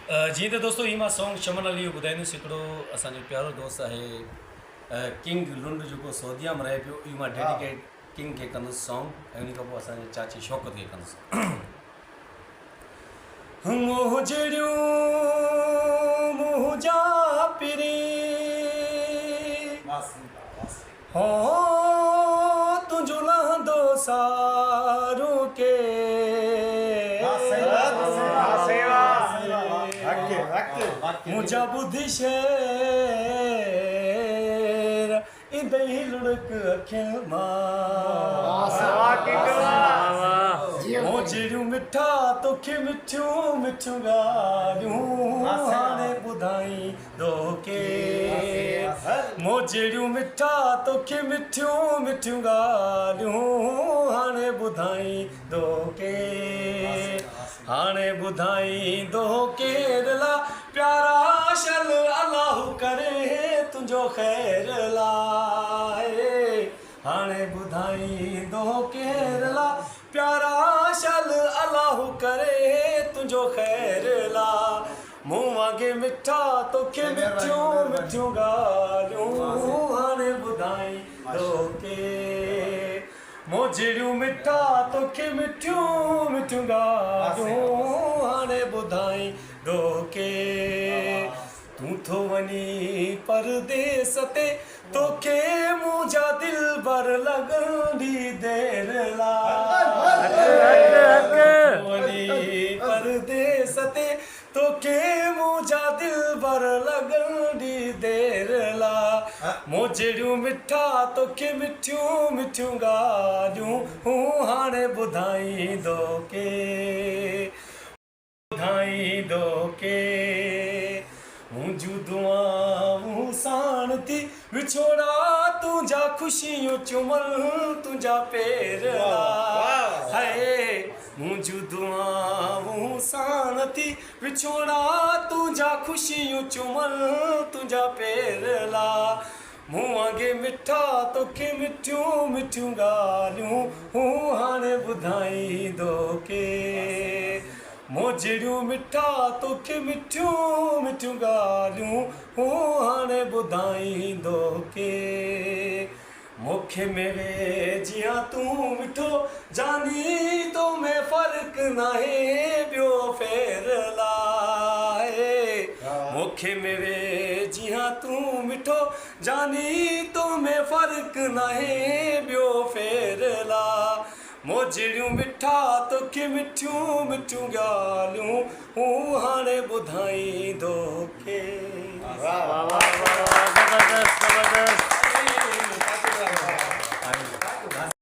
जी तो दोस्तों ही मां सॉन्ग चमन अली ॿुधाईंदुसि हिकिड़ो असांजो प्यारो दोस्त आहे किंग लुंड जेको सऊदीया में रहे पियो इहो मां डेडिकेट किंग खे कंदुसि सॉन्ग ऐं उन खां पोइ असांजे चाची शौक़त खे कंदुसि मोजड़ियूं मुंहिंजा पिरी हो तुंहिंजो लहंदो सारो के मुझा बुद्धि शेर इंदही लुढ़क अखिल मोजड़ियूं मिठा तोखे मिठियूं मिठियूं ॻाल्हियूं हाणे ॿुधाई दोके मोजड़ियूं मिठा तोखे मिठियूं मिठियूं ॻाल्हियूं हाणे ॿुधाई दोके हाणे ॿुधाईंदो केरला प्यारा शल अलाह करे तुंहिंजो ख़ैर लाइ हाणे ॿुधाईंदो केरला प्यारा शल अलाह करे तुंहिंजो ख़ैर लाइ मूं वांगे मिठा तोखे मिठियूं मिठियूं ॻाल्हियूं हाणे ॿुधाईंदो के मोजड़ियूं मिठा तोखे मिठियूं मिठियूं ॻाल्हियूं हाणे ॿुधाईंदो के तूं थो वञी परदेस ते तोखे मुंहिंजा दिल भर लॻंदी देर लाइ परदेस ते तोखे मुंहिंजा दिल भर लॻंदी देर लाइ मोजड़ियूं मिठा तोखे मिठियूं मिठियूं ॻाल्हियूं हूं हाणे ॿुधाईंदो के ॿुधाईंदो के मुंहिंजूं दुआऊं साण थी विछोड़ा तुंहिंजा ख़ुशियूं चुमल तुंहिंजा पेर हाय मुंहिंजूं दुआऊं साण थी विछोड़ा तुंहिंजा ख़ुशियूं चुमल तुंहिंजा पेर ला मूं वांगे मिठा तोखे मिठियूं मिठियूं ॻाल्हियूं हूं हाणे ॿुधाईंदो के मोजड़ियूं मिठा तोखे मिठियूं मिठियूं ॻाल्हियूं हूं हाणे ॿुधाईंदो के मूंखे मेरे जिया तूं मिठो जानी तो में फ़र्क़ु नाहे ॿियो फेर लाइ मूंखे मेरे जिया तूं मिठो जानी तो में फ़र्क़ु नाहे ॿियो फेर लाइ मोजड़ियूं मिठा तोखे मिठियूं मिठियूं ॻाल्हियूं हूं हाणे ॿुधाईंदो